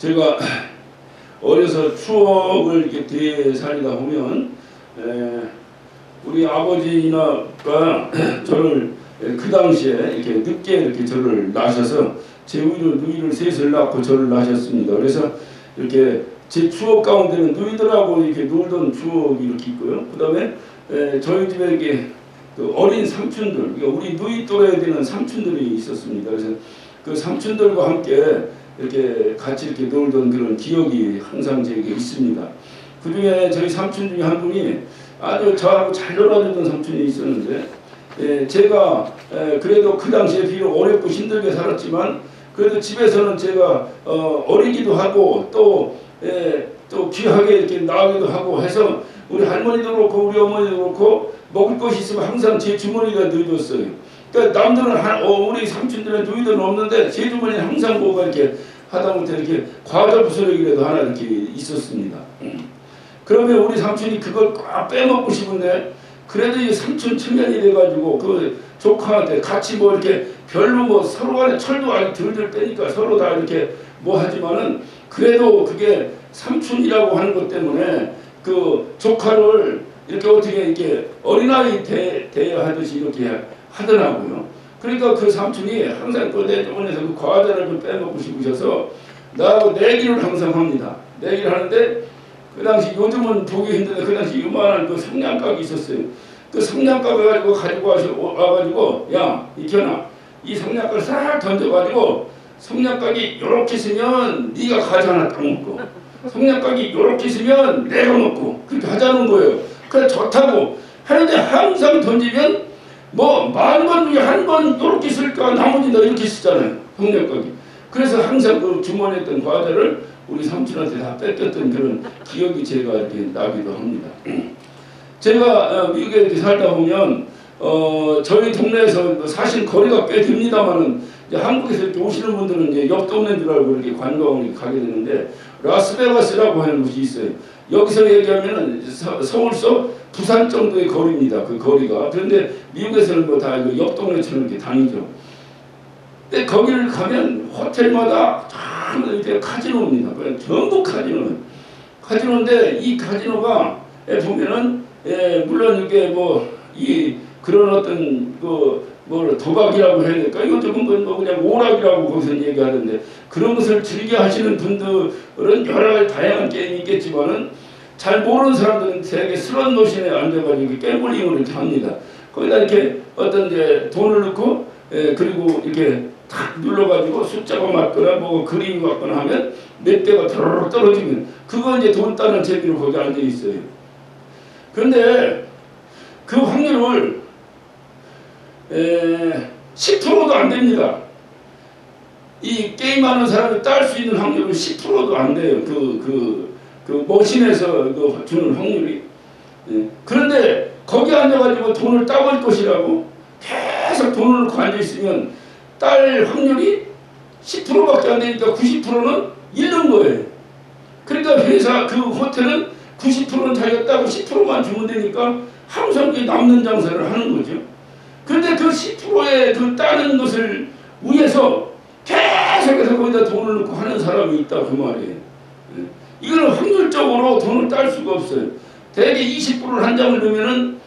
제가 어려서 추억을 이렇게 되살리다 보면 우리 아버지나가 저를 그 당시에 이렇게 늦게 이렇게 저를 낳으셔서 제 누이를 셋을 낳고 저를 낳으셨습니다. 그래서 이렇게 제 추억 가운데는 누이들하고 이렇게 놀던 추억이 이렇게 있고요. 그 다음에 저희 집에 이렇게 그 어린 삼촌들, 그러니까 우리 누이 또래 되는 삼촌들이 있었습니다. 그래서 그 삼촌들과 함께 이렇게 같이 이렇게 놀던 그런 기억이 항상 제게 있습니다. 그 중에 저희 삼촌 중에 한 분이 아주 저하고 잘 놀아주던 삼촌이 있었는데, 제가 그래도 그 당시에 비록 어렵고 힘들게 살았지만 그래도 집에서는 제가 어리기도 하고 또 귀하게 이렇게 나가기도 하고 해서 우리 할머니도 그렇고 우리 어머니도 그렇고 먹을 것이 있으면 항상 제 주머니가 넣어줬어요. 그러니까 남들은 우리 삼촌들은 누이들은 없는데 제 주머니는 항상 뭐가 이렇게 하다못해 이렇게 과자 부스러기라도 하나 이렇게 있었습니다. 그러면 우리 삼촌이 그걸 꽉 빼먹고 싶은데 그래도 이 삼촌 청년이 돼가지고 그 조카한테 같이 뭐 이렇게 별로 뭐 서로 간에 철도 아직 덜덜 빼니까 서로 다 이렇게 뭐 하지만은 그래도 그게 삼촌이라고 하는 것 때문에 그 조카를 이렇게 어떻게 이렇게 어린아이 대해야 하듯이 이렇게 하더라고요. 그러니까 그 삼촌이 항상 그 내 주머니에서 그 과자를 좀 빼먹고 싶으셔서 나하고 내기를 항상 합니다. 내기를 하는데 그 당시 요즘은 보기 힘든데 그 당시 요만한 그 성냥각이 있었어요. 그 성냥각을 가지고 와가지고 야 이현아 이 성냥각을 싹 던져가지고 성냥각이 요렇게 쓰면 네가 과자 하나 딱 먹고 성냥각이 요렇게 쓰면 내가 먹고 그렇게 하자는 거예요. 그래 좋다고 하는데 항상 던지면 뭐 10,000번 중에 한 번 요렇게 쓸까 나머지 너 이렇게 쓰잖아요. 성냥각이. 그래서 항상 그 주머니에 있던 과자를 우리 삼촌한테 다 뺏겼던 그런 기억이 제가 이렇게 나기도 합니다. 제가 미국에 이렇게 살다 보면 저희 동네에서 사실 거리가 꽤 됩니다만은 한국에서 이렇게 오시는 분들은 이제 옆 동네인 줄 알고 이렇게 관광을 가게 되는데 라스베가스라고 하는 곳이 있어요. 여기서 얘기하면은 서울서 부산 정도의 거리입니다. 그 거리가. 그런데 미국에서는 뭐 다 옆 동네처럼 이렇게 다니죠. 근데 거기를 가면 호텔마다 전부 이렇게 카지노입니다. 전부 카지노인데 이 카지노가 보면은 물론 이게 뭐 이 그런 어떤 뭐 도박이라고 해야 될까? 이거 조금 뭐 그냥 오락이라고 거기서 얘기하던데 그런 것을 즐겨 하시는 분들은 여러 가지 다양한 게임이 있겠지만은 잘 모르는 사람들은 되게 슬롯 머신에 앉아가지고 깨물링을 이렇게 합니다. 거기다 이렇게 어떤 이제 돈을 넣고 그리고 이렇게 탁 눌러가지고 숫자가 맞거나 뭐 그림이 맞거나 하면 몇 대가 더러러 떨어지면 그거 이제 돈 따는 재미로 거기 앉아 있어요. 그런데 그 확률을 10%도 안 됩니다. 이 게임하는 사람이 딸 수 있는 확률은 10%도 안 돼요. 그 머신에서 주는 확률이. 그런데 거기 앉아가지고 돈을 따볼 것이라고 계속 돈을 넣고 앉아있으면 딸 확률이 10%밖에 안 되니까 90%는 잃는 거예요. 그러니까 회사 그 호텔은 90%는 자기가 따고 10%만 주면 되니까 항상 남는 장사를 하는 거죠. 그런데 그 10%의 그 따는 것을 위해서 계속해서 거기다 돈을 넣고 하는 사람이 있다 그 말이에요. 이거는 확률적으로 돈을 딸 수가 없어요. 대개 20%를 한 장을 넣으면은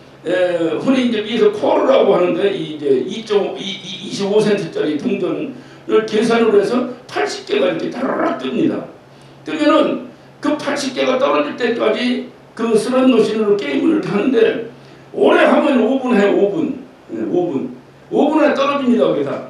흔히 이제 위에서 콜이라고 하는데 이제 25센트짜리 동전을 계산을 해서 80개가 이렇게 다라락 뜹니다. 뜨면은 그 80개가 떨어질 때까지 그 슬롯 머신으로 게임을 하는데 오래 하면 5분 해요. 5분 안에 떨어집니다. 그게 다.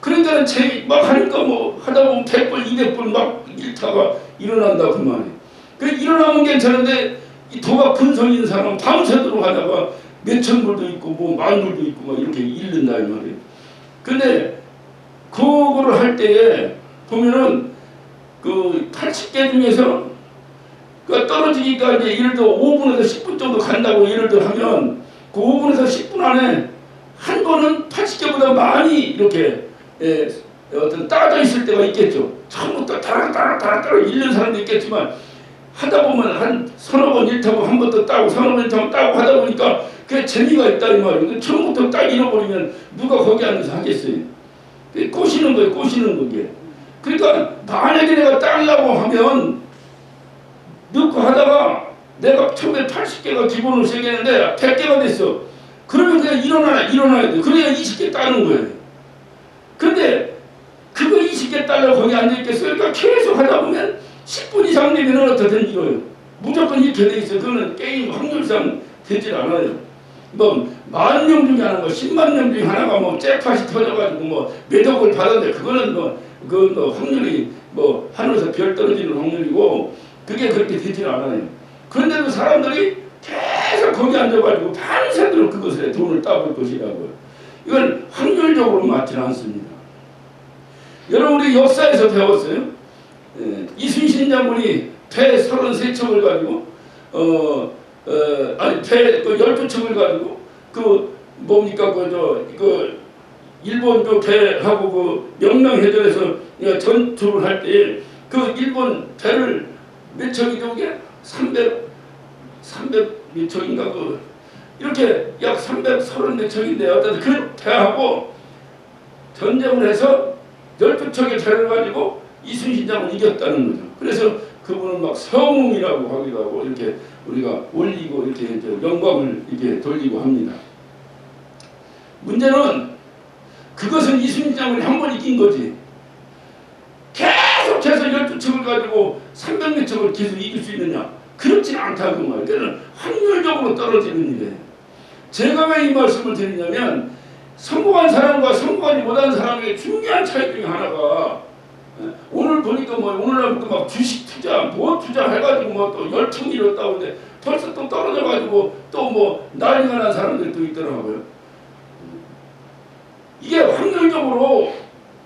그러니까 막 하니까 뭐 하다 보면 100번, 200번 막 일타가 일어난다 그 말이에요. 그 일어나면 괜찮은데 이 도박 근성 있는 사람은 밤새도록 하다가 몇천 불도 있고 뭐 10,000불도 있고 막 이렇게 잃는다 이 말이에요. 근데 그거를 할 때에 보면은 그 80개 중에서 그 떨어지니까 이제 예를 들어 5분에서 10분 정도 간다고 예를 들어 하면 그 5분에서 10분 안에 한 번은 80개보다 많이 이렇게 어떤 따져 있을 때가 있겠죠. 처음부터 따라 잃는 사람도 있겠지만 하다 보면 한 서너 번 잃다고 한 번 더 따고 서너 번 잃다고 따고 하다 보니까 그게 재미가 있다 이 말이에요. 처음부터 딱 잃어버리면 누가 거기 앉아서 하겠어요. 꼬시는 거예요. 꼬시는 거게. 그러니까 만약에 내가 따려고 하면 넣고 하다가 내가 처음에 80개가 기본으로 세개했는데 100개가 됐어. 그러면 그냥 일어나야 돼. 그래야 20개 따는 거예요. 근데 그거 20개 따려고 거기 앉아있겠어요? 그러니까 계속 하다 보면 10분 이상 되면 어떻든 이거예요. 무조건 이렇게 돼 있어요. 그거는 게임 확률상 되질 않아요. 뭐 10,000명 중에 하나가 10만 명 중에 하나가 뭐 잭팟이 터져가지고 뭐 몇 억을 받았는데 그거는 그건 확률이 하늘에서 별 떨어지는 확률이고 그게 그렇게 되질 않아요. 그런데도 사람들이 계속 거기 앉아가지고 밤새도록 그것에 돈을 따볼 것이라고요. 이건 확률적으로 맞지는 않습니다. 여러분 우리 역사에서 배웠어요. 이순신 장군이 배 33척을 가지고 배 12척을 가지고 일본 배하고 명랑해전에서 전투를 할 때 일본 배를 몇 척이죠? 그게 300 몇 척인가 이렇게 약 330 몇 척인데 어떤 그 배하고 전쟁을 해서 12척의 배를 가지고 이순신 장군을 이겼다는 거죠. 그래서 그분은 막 성웅이라고 하기도 하고 이렇게 우리가 올리고 이렇게 영광을 이렇게 돌리고 합니다. 문제는 그것은 이순신 장군이 한 번 이긴 거지. 계속해서 12척을 가지고 300몇 척을 계속 이길 수 있느냐? 그렇지는 않다고 말이에요. 그는 확률적으로 떨어지는 일이에요. 제가 왜 이 말씀을 드리냐면 성공한 사람과 성공하지 못한 사람의 중요한 차이 중에 하나가 오늘 보니까 오늘날부터 막 주식 투자, 투자해가지고 또 열풍 일었다고 하는데 벌써 또 떨어져가지고 또 난리가 난 사람들이 또 있더라고요. 이게 확률적으로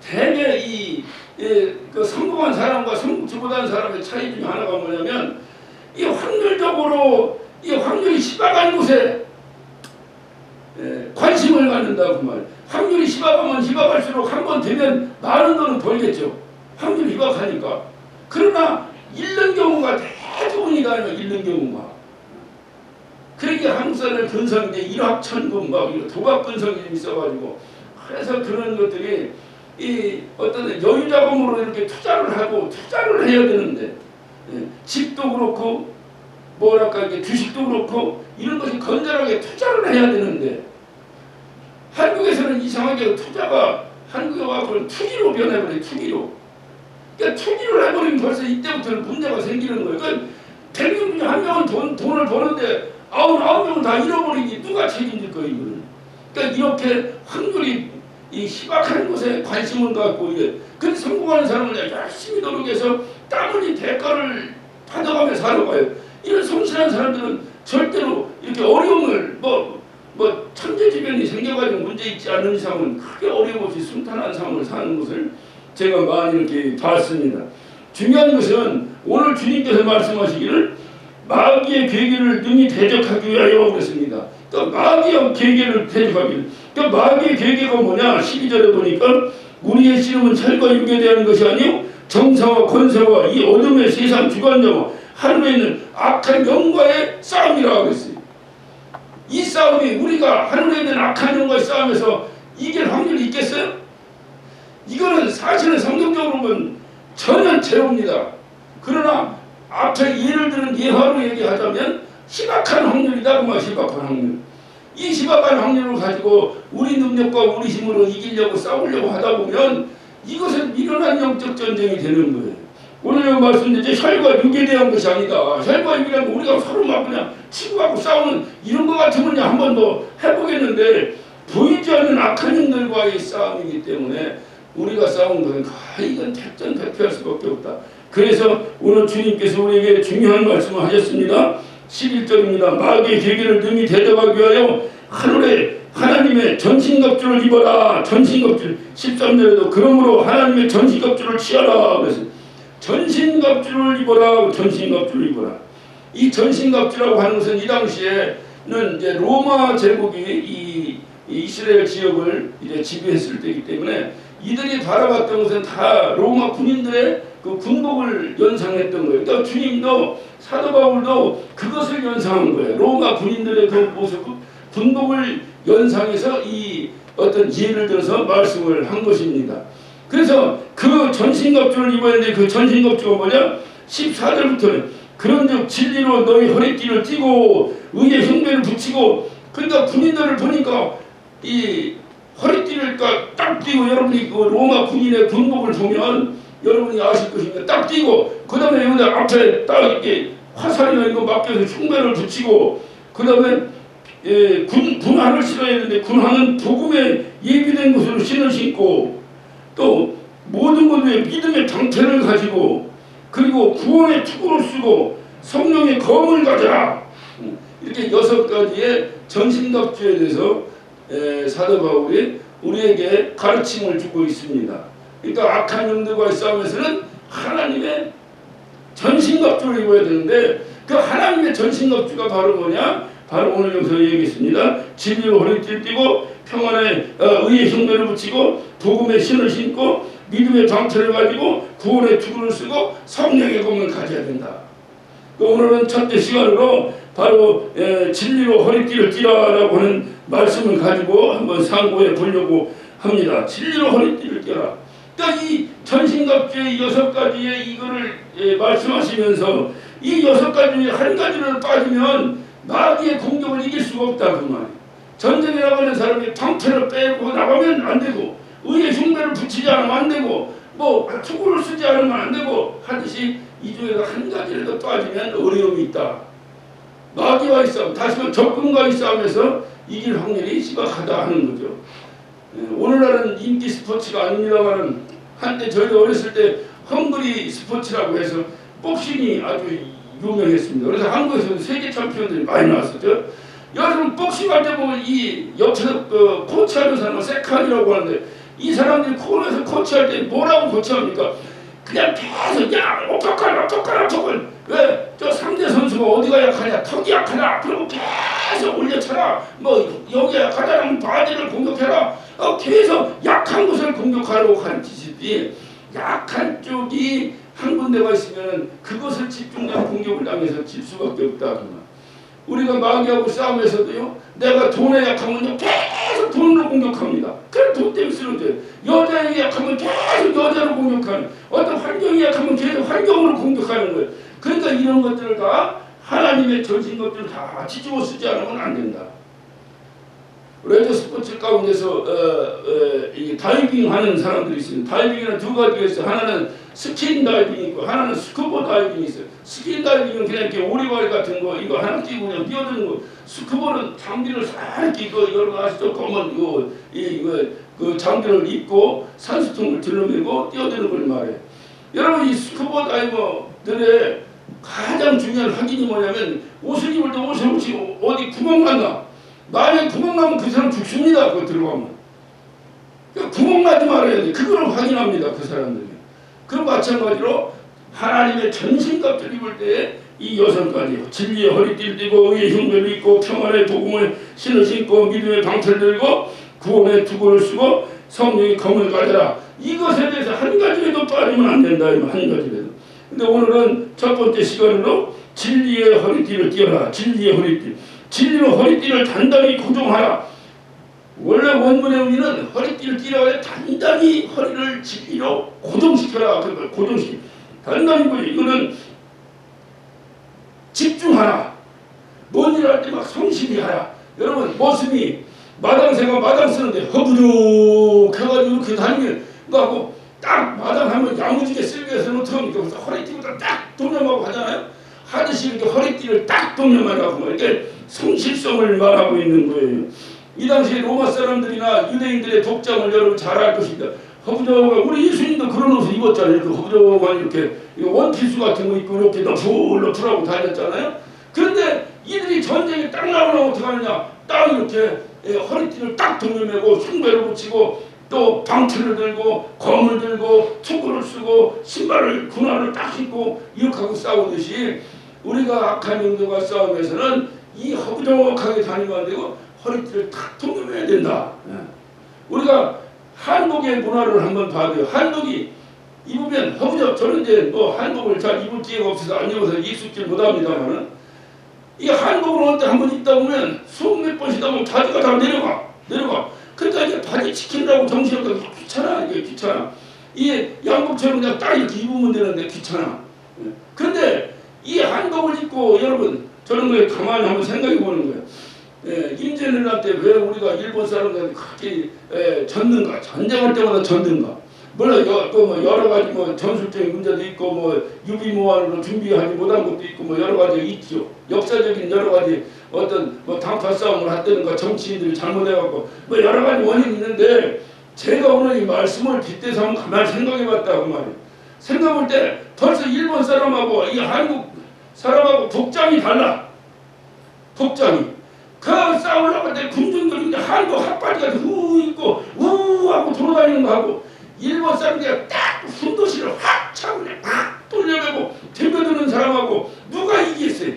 대개 그 성공한 사람과 성공치 못한 사람의 차이 중에 하나가 뭐냐면 이 확률적으로 이 확률이 희박한 곳에 관심을 갖는다고 말이에요. 확률이 희박하면 희박할수록 한 번 되면 많은 돈은 벌겠죠. 확률이 희박하니까. 그러나 잃는 경우가 대부분이다. 잃는 경우가. 그러니까 한국 사람의 근성인데 일확천금 도박 근성이 좀 있어가지고 그래서 그런 것들이 이 어떤 여유자금으로 이렇게 투자를 해야 되는데 집도 그렇고 이게 주식도 그렇고 이런 것이 건전하게 투자를 해야 되는데 한국에서는 이상하게 투자가 한국에 와서 투기로 변해버려요. 투기로. 그러니까 투기를 해버리면 벌써 이때부터는 문제가 생기는 거예요. 그러니까 100명 중에 한 명은 돈을 버는데 99명은 다 잃어버리니 누가 책임질 거예요. 이거는. 그러니까 이렇게 확률이 이 희박한 곳에 관심을 갖고 근데 성공하는 사람은 열심히 노력해서 땀 흘린 대가를 받아가며 살아가요. 이런 성실한 사람들은 절대로 이렇게 어려움을 천재지변이 생겨가지고 문제 있지 않은 이상은 크게 어려움 없이 순탄한 삶을 사는 것을 제가 많이 이렇게 봤습니다. 중요한 것은 오늘 주님께서 말씀하시기를 마귀의 계계를 능히 대적하기 위하여 그랬습니다. 그러니까 마귀의 계계를 대적하기. 그러니까 마귀의 계계가 뭐냐? 12절에 보니까 우리의 씨름은 살과 육에 대한 것이 아니요 정사와 권세와 이 어둠의 세상 주관자와 하늘에 있는 악한 영과의 싸움이라고 그랬어요. 이 싸움이 우리가 하늘에 있는 악한 영과의 싸움에서 이길 확률이 있겠어요? 이거는 사실은 성경적으로 보면 전혀 제로입니다. 그러나 앞에 예를 들은 예화로 얘기하자면 희박한 확률이다. 희박한 확률. 이 희박한 확률을 가지고 우리 능력과 우리 힘으로 이기려고 싸우려고 하다 보면 이것은 미련한 영적 전쟁이 되는 거예요. 오늘 말씀드린 혈과 육에 대한 것이 아니다. 혈과 육이라면 우리가 서로 막 그냥 치고하고 싸우는 이런 것 같으면 한 번 더 해보겠는데 보이지 않는 악한 영들과의 싸움이기 때문에 우리가 싸우는 것은 거의 이건 백전백패할 수밖에 없다. 그래서 오늘 주님께서 우리에게 중요한 말씀을 하셨습니다. 11절입니다. 마귀의 계계를 능히 대적하기 위하여 하늘에 하나님의 전신갑주를 입어라. 전신갑주. 13절에도 그러므로 하나님의 전신갑주를 취하라. 그래서 전신갑주를 입어라. 전신갑주를 입어라. 이 전신갑주라고 하는 것은 이 당시에는 이제 로마 제국이 이 이스라엘 지역을 이제 지배했을 때이기 때문에 이들이 바라봤던 것은 다 로마 군인들의 그 군복을 연상했던 거예요. 그러니까 주님도 사도 바울도 그것을 연상한 거예요. 로마 군인들의 그 모습, 군복을 연상해서 이 어떤 예를 들어서 말씀을 한 것입니다. 그래서 그 전신갑주를 입어야 되는데 그 전신갑주가 뭐냐? 14절부터는 그런즉 진리로 너희 허리띠를 띠고 의의 흉배를 붙이고. 그러니까 군인들을 보니까 이 허리띠를 딱 띠고, 여러분이 그 로마 군인의 군복을 보면 여러분이 아실 것입니다. 딱 띠고 그 다음에 여기 앞에 딱 이렇게 화살이나 이거 맡겨서 흉배를 붙이고, 그 다음에 군화를 신어야 되는데 군화는 복음에 예비된 것으로 신을 신고, 또 모든 것에 믿음의 방패를 가지고, 그리고 구원의 투구를 쓰고 성령의 검을 가져라. 이렇게 6가지의 전신갑주에 대해서 사도 바울이 우리에게 가르침을 주고 있습니다. 그러니까 악한 영들과의 싸움에서는 하나님의 전신갑주를 입어야 되는데, 그 하나님의 전신갑주가 바로 뭐냐? 바로 오늘 여기서 얘기했습니다. 진리로 허리띠를 띠고 평안의 의의 흉배를 붙이고 복음의 신을 신고 믿음의 방패를 가지고 구원의 투구를 쓰고 성령의 검을 가져야 된다. 오늘은 첫째 시간으로 바로 진리로 허리띠를 띠라라고 하는 말씀을 가지고 한번 상고해 보려고 합니다. 진리로 허리띠를 띠라. 그러니까 이 전신갑주의 6가지의 이거를 말씀하시면서 이 6가지 중에 한 가지를 빠지면 마귀의 공격을 이길 수가 없다 그 말이에요. 전쟁에 나가는 사람이 방패를 빼고 나가면 안 되고, 의의 흉배를 붙이지 않으면 안 되고, 뭐 투구를 쓰지 않으면 안 되고 하듯이 이 중에서 한 가지라도 빠지면 어려움이 있다. 마귀와의 싸움, 다시 말해 적군과의 싸움에서 이길 확률이 심각하다 하는 거죠. 오늘날은 인기 스포츠가 아닙니다만 한때 저희가 어렸을 때 헝그리 스포츠라고 해서 복싱이 아주 유명했습니다. 그래서 한국에서는 세계 챔피언들이 많이 나왔었죠. 여러분 복싱할 때 보면 이 옆에서 코치하는 사람은 세칸이라고 하는데, 이 사람들이 코너에서 코치할 때 뭐라고 코치합니까? 그냥 계속 야 어떡하라 왜? 저 상대 선수가 어디가 약하냐? 턱이 약하다. 그리고 계속 올려쳐라. 뭐 여기가 약하다면 바디를 공격해라. 계속 약한 곳을 공격하라고 가르치시지, 약한 쪽이 한 군데가 있으면 그것을 집중력 공격을 당해서 질 수밖에 없다. 우리가 마귀하고 싸움에서도요, 내가 돈에 약하면 계속 돈으로 공격합니다. 그럼 돈 때문에 쓰러져요. 여자에게 약하면 계속 여자로 공격하는, 어떤 환경이 약하면 계속 환경으로 공격하는 거예요. 그러니까 이런 것들을 다 하나님의 전신 것들을 다 뒤집어 쓰지 않으면 안 된다. 레저 스포츠 가운데서 이 다이빙 하는 사람들이 있습니다. 다이빙에는 2가지가 있어요. 하나는 스킨 다이빙이 있고 하나는 스쿠버 다이빙이 있어요. 스킨 다이빙은 그냥 이렇게 오리발 같은 거 이거 하나 끼고 그냥 뛰어드는 거. 스쿠버는 장비를 싹 끼고, 여러분 아시죠? 검은 그 장비를 입고 산수통을 들러매고 뛰어드는 걸 말해요. 여러분 이 스쿠버 다이버들의 가장 중요한 확인이 뭐냐면, 옷을 입을 때 옷을 혹시 어디 구멍 났나? 만약에 구멍 나면 그 사람 죽습니다. 그거 들어가면. 그러니까 구멍 나지 말아야 돼. 그거를 확인합니다. 그 사람들이. 그럼 마찬가지로 하나님의 전신갑주를 입을 때 이 6가지 진리의 허리띠를 띠고 의의 흉배를 입고 평안의 복음을 신을 신고 믿음의 방패를 들고 구원의 투구를 쓰고 성령의 검을 가져라. 이것에 대해서 한 가지라도 빠지면 안 된다. 한 가지라도. 근데 오늘은 첫 번째 시간으로 진리의 허리띠를 띠어라. 진리의 허리띠. 진리로 허리띠를 단단히 고정하라. 원래 원문의 의미는 허리띠를 띠라고 해 단단히 허리를 진리로 고정시켜라. 그걸 고정시키. 단단히 고정. 이거는 집중하라. 뭔 일을 할 때 막 성실히 하라. 여러분 모습이 마당새가 마당 쓰는데 허부룩 해가지고 이렇게 다니면 그거하고 딱 마당 하면 야무지게 쓸게 해서는 어떻게 합니까? 그래서 허리띠부터 딱 동념하고 하잖아요. 하듯이 이렇게 허리띠를 딱 동념하라고 이렇게 성실성을 말하고 있는 거예요. 이 당시에 로마 사람들이나 유대인들의 복장을 여러분 잘 알 것입니다. 허부적한, 우리 예수님도 그런 옷을 입었잖아요. 이렇게 허부적한 이렇게 원피스 같은 거 입고 이렇게 너풀너풀하고 다녔잖아요. 그런데 이들이 전쟁에 딱 나오면 어떻게 하느냐? 딱 이렇게 허리띠를 딱 동여매고 흉배를 붙이고 또 방패를 들고 검을 들고 투구를 쓰고 신발을 군화를 딱 신고 이렇게 하고 싸우듯이, 우리가 악한 영들과 싸움에서는 이 허부적하게 다니면 안 되고 허리띠를 탁 동여매야 된다. 우리가 한복의 문화를 한번 봐도요. 한복이 입으면 허부적, 저는 이제 뭐 한복을 잘 입을 기회가 없어서 안 입어서 익숙질 못합니다만은, 이 한복을 어때 한번 입다 보면 수십 몇 번씩 하면 바지가 다 내려가. 그러니까 이제 바지 지킨다고 정신없다고 귀찮아. 이게 귀찮아. 이 양복처럼 그냥 딱 이렇게 입으면 되는데 귀찮아. 근데 이 한복을 입고 여러분 저런 거에 가만히 한번 생각해 보는 거예요. 임진왜란 때 왜 우리가 일본 사람들한테 그렇게 졌는가? 전쟁할 때마다 졌는가? 물론 뭐 여러 가지 뭐 전술적인 문제도 있고 뭐 유비무환으로 준비하지 못한 것도 있고 뭐 여러 가지 있죠. 역사적인 여러 가지 어떤 뭐 당파 싸움을 했다든가 정치인들이 잘못해갖고 뭐 여러 가지 원인이 있는데 제가 오늘 이 말씀을 빗대서 한번 가만히 생각해봤다 그 말이에요. 생각할 때 벌써 일본 사람하고 이 한국 사람하고 복장이 달라. 복장이. 그 싸우려고 할 때 군중들이 한국 핫바지가 후 있고 우 하고 돌아다니는 거 하고 일본 사람들이 딱 훈도시를 확 차고 그냥 팍 돌려내고 대표드는 사람하고 누가 이기겠어요?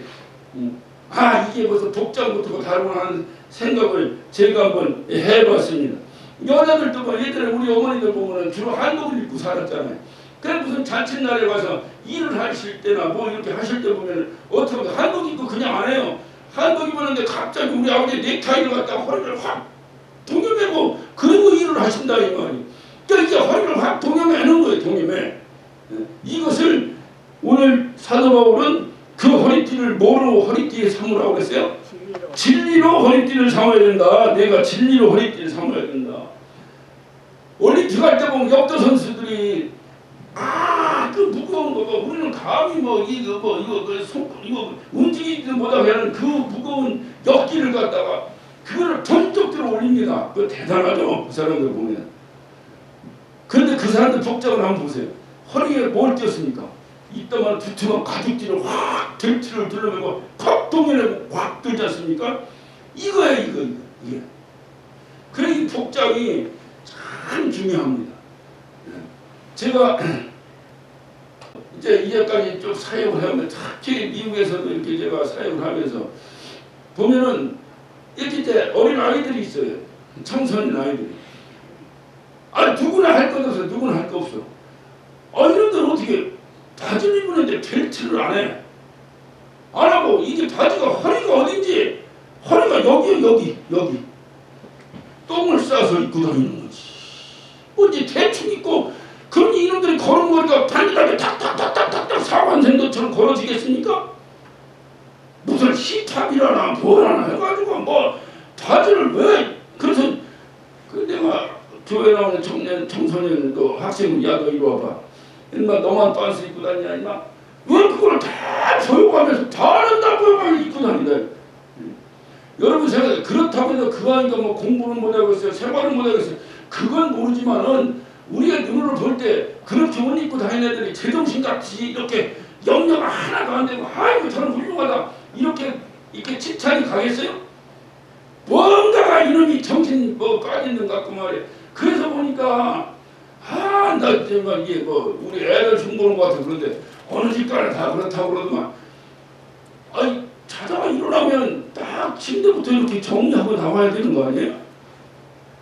이게 벌써 복장부터 다르구나 하는 생각을 제가 한번 해봤습니다. 여자들도 뭐 예전에 우리 어머니들 보면은 주로 한복을 입고 살았잖아요. 그래 무슨 잔칫날에 가서 일을 하실 때나 뭐 이렇게 하실 때 보면 어떻게 보면 한복 입고 그냥 안 해요. 한복 입었는데 갑자기 우리 아버지 넥타이를 갖다가 허리를 확 동여매고 그리고 일을 하신다 이 말이. 그러니까 이제 허리를 확 동여매는 거예요. 동여매. 이것을 오늘 사도 바울은 그 허리띠를 뭐로 허리띠에 삼으라고 했어요? 진리로 허리띠를 삼아야 된다. 내가 진리로 허리띠를 삼아야 된다. 올림픽 할 때 보면 역도 선수들이 그 무거운 거 우리는 감히 뭐 이거 움직이지도 못하게 하는 그 무거운 역기를 갖다가 그거를 번쩍 들어 올립니다. 그거 대단하죠. 그 사람들 보면. 그런데 그 사람들 복장을 한번 보세요. 허리에 뭘 띄었습니까? 이따만 두툼한 가죽띠를 확 덜티를 둘러매고 팍 동여내고 확 들지 않습니까? 이거예요. 이게. 그래 이 복장이 참 중요합니다. 제가 이제 이제까지 쭉 사역을 하면 특히 미국에서도 이렇게 제가 사역을 하면서 보면은 이렇게 이제 어린 아이들이 있어요. 청소년 아이들이. 누구나 할 것 없어. 누구나 할 거 없어. 이런들 어떻게 바지를 입었는데 벨트를 안 해. 안 하고 이게 바지가 허리가 어딘지 허리가 여기 똥을 싸서 입고 다니는 거지. 뭐지 대충 입고 그러니 이놈들이 걸음걸이가 단단하게 탁탁탁탁탁 사관생도처럼 걸어지겠습니까? 무슨 힙합이라나 뭐라나 해가지고 뭐 바지를 왜 그래서 내가 교회 나오는 청소년 학생을 야 너 이리 와봐. 인마 너만 빤스 입고 다니냐 인마? 왜 그걸 다 조용하면서 다른 남자만 입고 다닌다. 여러분 생각해 그렇다고 해서 그거 하니까 뭐 공부는 못하겠어요. 생활은 못하겠어요. 그건 모르지만은 우리가 눈으로 볼 때 그렇게 옷 입고 다니는 애들이 제정신같이 이렇게 영역 하나도 안 되고 아이고 저는 훌륭하다 이렇게 칭찬이 가겠어요? 뭔가가 이놈이 정신 까지는 것 같고 말이야. 그래서 보니까 나 정말 이게 우리 애들 흉보는 것 같아. 그런데 어느 집 가나 다 그렇다고 그러더만 자다가 일어나면 딱 침대부터 이렇게 정리하고 나와야 되는 거 아니에요?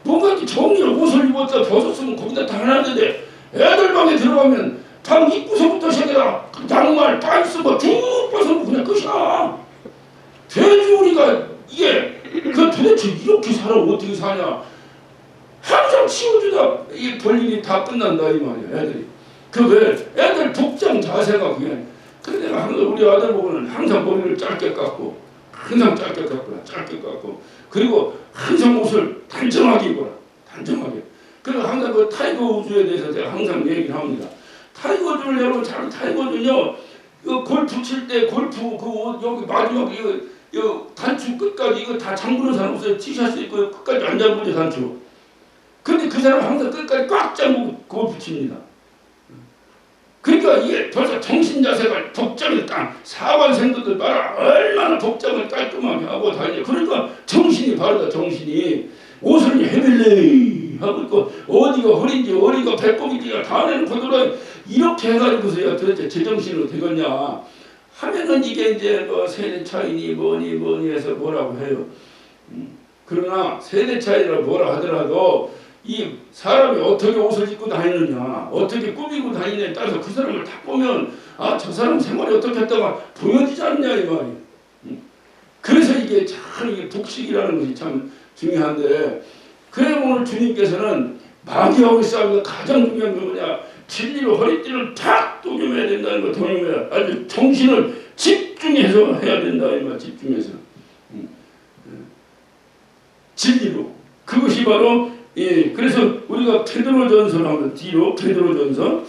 뭔가 이렇게 정리를 옷을 입었다 벗었으면 거기다 다 해놨는데 애들 방에 들어가면 방 입구서부터 시작해서 양말, 반스 쭉 벗어놓고 그냥 끝이야. 돼지우리가 이게 도대체 이렇게 살아 어떻게 사냐. 항상 치워주다 이 볼일이 다 끝난다 이 말이야. 애들이. 왜 애들 복장 자세가 그냥. 근데 내가 항상 우리 아들 보고는 항상 머리를 짧게 깎고 항상 짧게 깎고 그리고 항상 옷을 단정하게 입어라. 단정하게. 그리고 항상 그 타이거 우즈에 대해서 제가 항상 얘기를 합니다. 타이거 우즈를 여러분 잘 타이거 우즈는요. 골프 칠 때 골프 그 옷 여기 마지막 이거 단추 끝까지 이거 다 잠그는 사람 없어요. 티셔츠 입고 끝까지 안 잠그죠 단추. 근데 그 사람 항상 끝까지 꽉 잠그고 골프 칩니다. 그러니까 이게 벌써 정신 자세가 복장을 딱 사관생도들 봐라 얼마나 복장을 깔끔하게 하고 다니냐. 그러니까 정신이 바르다. 정신이 옷을 헤빌레이 하고 있고 어디가 허리인지 어디가 배꼽인지가 다 내놓고 돌아 이렇게 해가지고서야 도대체 제정신으로 되겠냐 하면은 이게 이제 세대 차이니 뭐니 해서 뭐라고 해요. 그러나 세대 차이라 뭐라 하더라도 이 사람이 어떻게 옷을 입고 다니느냐 어떻게 꾸미고 다니느냐에 따라서 그 사람을 딱 보면 저 사람 생활이 어떻게 했다가 보여지지 않냐 이 말이에요. 그래서 이게 참 이게 복식이라는 것이 참 중요한데 그래 오늘 주님께서는 마귀하고 싸우는 가장 중요한 게 뭐냐? 진리로 허리띠를 탁 동여매야 된다는 거. 동여매야. 아주 정신을 집중해서 해야 된다 이 말. 집중해서. 진리로. 그것이 바로 그래서 우리가 베드로전서를 한번 뒤로 베드로전서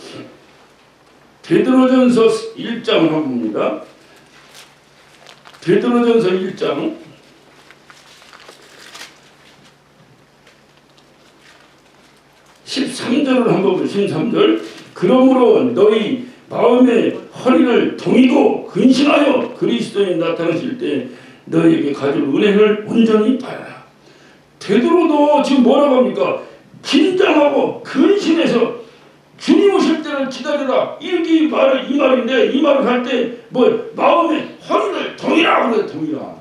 1장을 한번 봅니다. 베드로전서 1장 13절을 한번 보세요. 13절. 그러므로 너희 마음의 허리를 동이고 근신하여 그리스도에 나타나실 때 너희에게 가질 은혜를 온전히 받아라. 베드로도 지금 뭐라고 합니까? 긴장하고 근신해서 주님 오실 때를 기다려라. 이렇게 이 말인데 이 말을 할 때 뭐 마음의 허리를 동이라 그래. 동이라.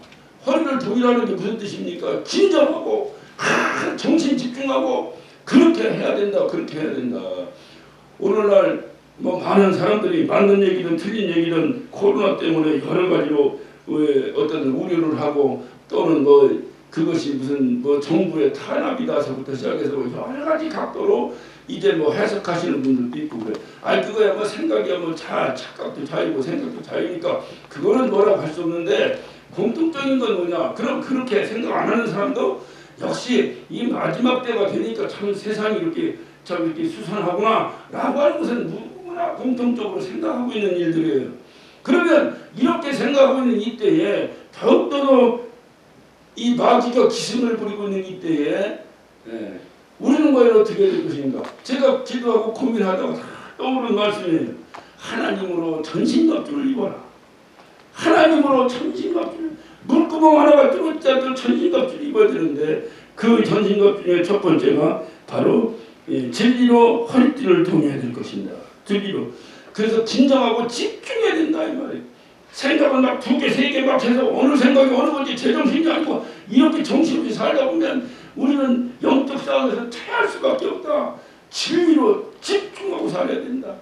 허리를 동이라는 게 무슨 뜻입니까? 긴장하고 정신 집중하고 그렇게 해야 된다. 그렇게 해야 된다. 오늘날 뭐 많은 사람들이 맞는 얘기든 틀린 얘기든 코로나 때문에 여러 가지로 어떤 우려를 하고 또는 뭐 그것이 무슨 뭐 정부의 탄압이다서부터 시작해서 여러 가지 각도로 이제 뭐 해석하시는 분들도 있고 그래. 아니 그거야 뭐 생각이야 뭐 착각도 자유고 생각도 자유니까 그거는 뭐라고 할 수 없는데 공통적인 건 뭐냐? 그럼 그렇게 생각 안 하는 사람도 역시 이 마지막 때가 되니까 참 세상이 이렇게 참 이렇게 수산하구나라고 하는 것은 누구나 공통적으로 생각하고 있는 일들이에요. 그러면 이렇게 생각하고 있는 이때에 더욱더 이 마귀가 기승을 부리고 있는 이때에 우리는 과연 어떻게 될 것인가? 제가 기도하고 고민하다가 떠오르는 말씀이에요. 하나님으로 전신갑주를 입어라. 하나님으로 전신갑주를 물구멍 하나가 뚫었지 않도록 전신갑주를 입어야 되는데 그 전신갑주 중에 첫 번째가 바로 진리로 허리띠를 동여야 될 것입니다. 진리로. 그래서 긴장하고 집중해야 된다 이 말이에요. 생각을 막 2개, 3개 막 해서 어느 생각이 어느 건지 제정신이 아니고 이렇게 정신없이 살다 보면 우리는 영적 싸움에서 퇴할 수밖에 없다. 진리로 집중하고 살아야 된다.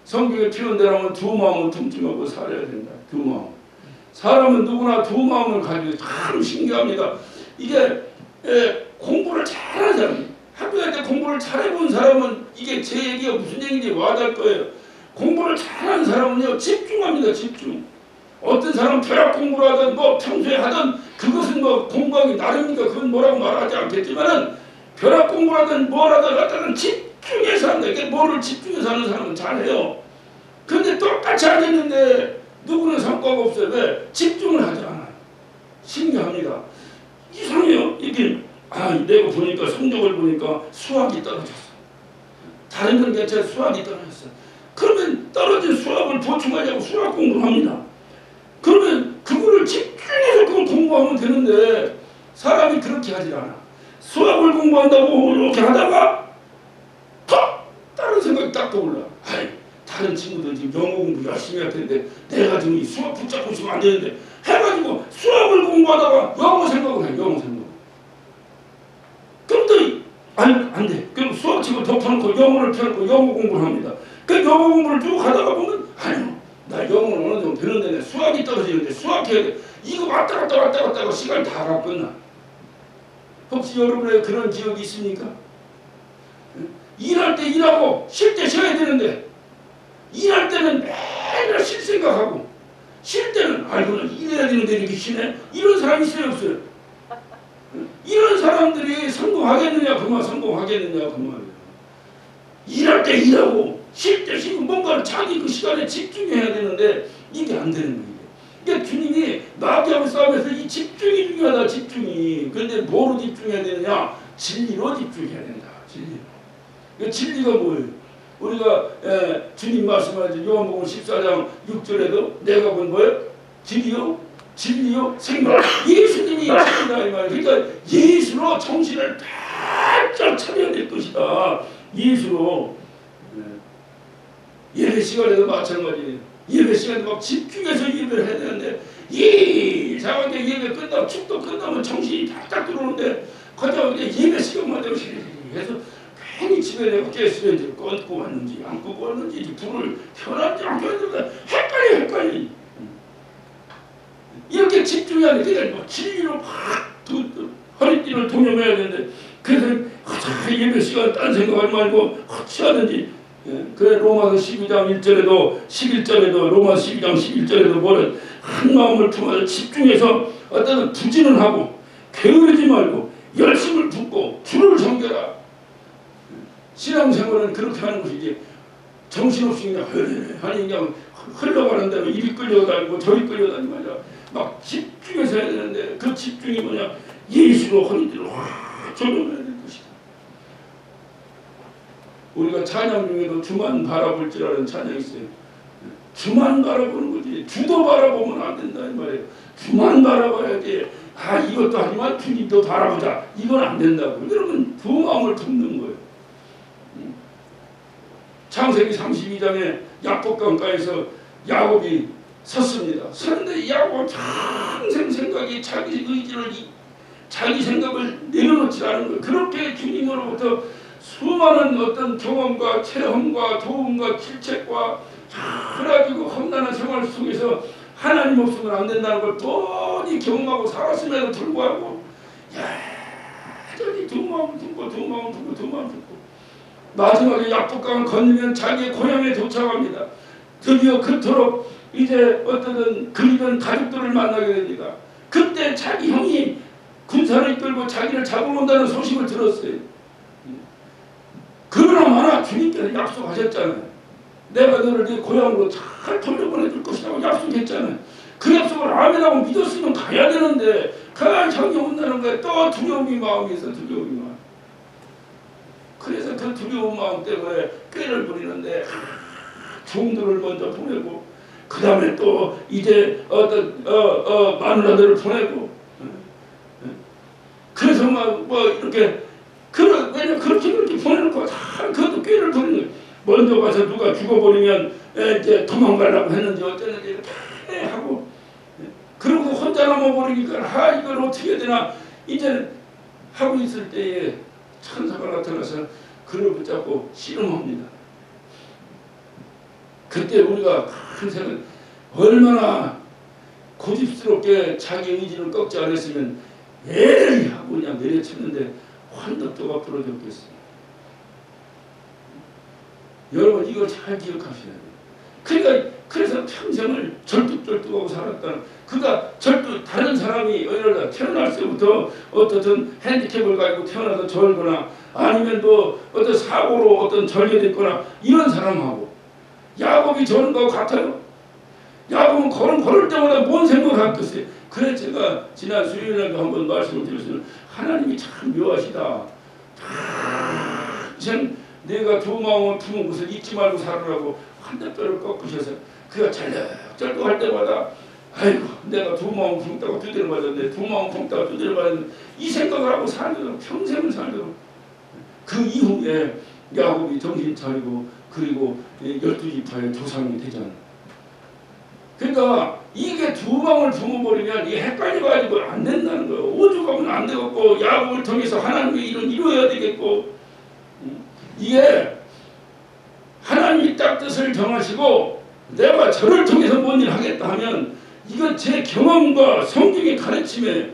성경에 표현되라면 두 마음을 tumtum하고 살아야 된다. 두 마음. 사람은 누구나 두 마음을 가지고 참 신기합니다. 이게 공부를 잘하는 사람, 학교 다닐 때 공부를 잘해본 사람은 이게 제 얘기가 무슨 얘기인지 와닿을 거예요. 공부를 잘하는 사람은요 집중합니다. 집중. 어떤 사람 벼락 공부를 하든 뭐 평소에 하든 그것은 뭐 공부하기 나름이니까 그건 뭐라고 말하지 않겠지만은 벼락 공부를 하든 뭘 하든 갖다는 집중해서 한다. 이게 뭐를 집중해서 하는 사람은 잘해요. 근데 똑같이 하겠는데 누구는 성과가 없어요. 왜? 집중을 하지 않아요. 신기합니다. 이상해요. 이게 내가 보니까 성적을 보니까 수학이 떨어졌어. 다른 건 괜찮아. 수학이 떨어졌어. 그러면 떨어진 수학을 보충하려고 수학 공부를 합니다. 그러면 그거를 집중해서 그걸 공부하면 되는데 사람이 그렇게 하질 않아. 수학을 공부한다고 이렇게 하다가 턱! 다른 생각이 딱 떠올라. 다른 친구들 지금 영어 공부 열심히 할 텐데 내가 지금 이 수학 붙잡고 있으면 안 되는데 해가지고 수학을 공부하다가 영어 생각을 해. 영어 생각. 그럼 안 돼. 그럼 수학책을 덮어놓고 영어를 펴놓고 영어 공부를 합니다. 그 영어 공부를 쭉 하다가 보면 나 영어는 어느 정도 되는데 내 수학이 떨어지는데 수학해야 돼. 이거 왔다 갔다 시간이 다 가 끝나. 혹시 여러분의 그런 기억이 있습니까? 일할 때 일하고 쉴 때 쉬어야 되는데 일할 때는 맨날 쉴 생각하고 쉴 때는 이거는 일해야 되는데 이렇게 쉬네. 이런 사람이 있어요 없어요? 이런 사람들이 성공하겠느냐 그 말. 성공하겠느냐 그 말이에요. 일할 때 일하고 쉴 때 쉬고 뭔가를 자기 그 시간에 집중해야 되는데 이게 안 되는 거예요. 그러니까 주님이 마귀하고 싸우면서 이 집중이 중요하다. 집중이. 그런데 뭐로 집중해야 되느냐? 진리로 집중해야 된다. 진리로. 그 진리가 뭐예요? 우리가 주님 말씀하신 요한복음 14장 6절에도 내가 본 뭐예요? 진리요 생각. 예수님이 진리다 이 말이에요. 그러니까 예수로 정신을 바짝 차려야 될 것이다. 예수로. 예배 시간에도 마찬가지예요. 예배 시간에 막 집중해서 예배를 해야 되는데 이상하게 예배 끝나고 축도 끝나면 정신이 바짝 들어오는데 가자 예배 시간만 되면 해서 괜히 집에 내가 깨스를 이제 꺼고 왔는지 안 끄고 왔는지 불을 켜놨는지 안 켜놨는지 헷갈려. 이렇게 집중해야 돼. 그냥 막 진리로 막 허리띠를 동여매야 되는데 그래서 예배 시간 딴 생각하지 말고 어찌하든지 그래 로마서 12장 1절에도 11절에도 로마서 12장 11절에도 뭐는 한 마음을 품어서 집중해서 어떤 부진을 하고 게으르지 말고 열심을 붓고 주를 섬겨라. 신앙생활은 그렇게 하는 것이지 정신없이 그냥 그냥 흘러가는 대로 이리 끌려다니고 저리 끌려다니고 말이야. 막 집중해서 해야 되는데 그 집중이 뭐냐 예수로 허리띠를 확 조정해야 될 것이다. 우리가 찬양 중에도 주만 바라볼지라는 찬양이 있어요. 주만 바라보는 거지 주도 바라보면 안 된다 이 말이에요. 주만 바라봐야지. 아 이것도 하지만 주님도 바라보자. 이건 안 된다고. 그러면 두 마음을 품는 거예요. 창세기 32장에 야복강가에서 야곱이 섰습니다. 그런데 야곱은 평생 생각이 자기 의지를 자기 생각을 내려놓지 않은 거예요. 그렇게 주님으로부터 수많은 어떤 경험과 체험과 도움과 질책과 그래가지고 험난한 생활 속에서 하나님 없으면 안 된다는 걸 뻔히 경험하고 살았음에도 불구하고 여전히 두 마음 품고 두 마음 품고 두 마음 품고 마지막에 야복강을 건너면 자기의 고향에 도착합니다. 드디어 그토록 이제 어떤 그리던 가족들을 만나게 됩니다. 그때 자기 형이 군사를 이끌고 자기를 잡아온다는 소식을 들었어요. 그러나 마나 주님께서 약속하셨잖아요. 내가 너를 네 고향으로 잘 돌려보내줄 것이라고 약속했잖아요. 그 약속을 아멘하고 믿었으면 가야 되는데 그 형이 온다는 거에 또 두려움이 마음이 있어. 두려움이 마음. 그래서 그 두려운 마음 때문에 꾀를 부리는데 종들을 먼저 보내고 그 다음에 또 이제 어떤 마누라들을 보내고 그래서 뭐 이렇게 왜냐면 그렇게 보내놓고 다 그것도 꾀를 부리는 거예요. 먼저 가서 누가 죽어버리면 이제 도망가려고 했는지 어쩌는지 다 하고 그러고 혼자 남아버리니까 이걸 어떻게 해야 되나 이제는 하고 있을 때에 천사가 나타나서 그를 붙잡고 씨름합니다. 그때 우리가 큰 생각 얼마나 고집스럽게 자기 의지를 꺾지 않았으면 에이 하고 그냥 내려쳤는데 환덕도가 부러졌겠어요. 여러분 이걸 잘 기억하셔야 돼요. 그러니까 그래서 평생을 절뚝절뚝하고 살았다는 그가 다른 사람이 태어날 때부터 어떻든 핸디캡을 가지고 태어나서 절거나 아니면 또 어떤 사고로 어떤 절개됐거나 이런 사람하고 야곱이 저런 거 같아요. 야곱은 걸을 때마다 뭔 생각을 하겠어요. 그래 제가 지난 수요일에도 한번 말씀을 드렸어요. 하나님이 참 묘하시다. 평생 내가 두 마음을 품은 것을 잊지 말고 살으라고 한대뼈를 꺾으셔서 그가 짤떡짤떡할 때마다 아이고 내가 두 마음 품다가 두드려 맞았네. 두 마음 품다가 두드려 맞았네. 이 생각을 하고 살도록 평생을 살도록 그 이후에 야곱이 정신 차리고 그리고 12지파의 조상이 되잖아요. 그러니까 이게 두 마음을 품어버리면 이게 헷갈려가지고 안 된다는 거예요. 오죽하면 안 되겠고 야곱을 통해서 하나님의 일을 이루어야 되겠고 이게 하나님이 딱 뜻을 정하시고 내가 저를 통해서 뭔 일을 하겠다 하면 이건 제 경험과 성경의 가르침에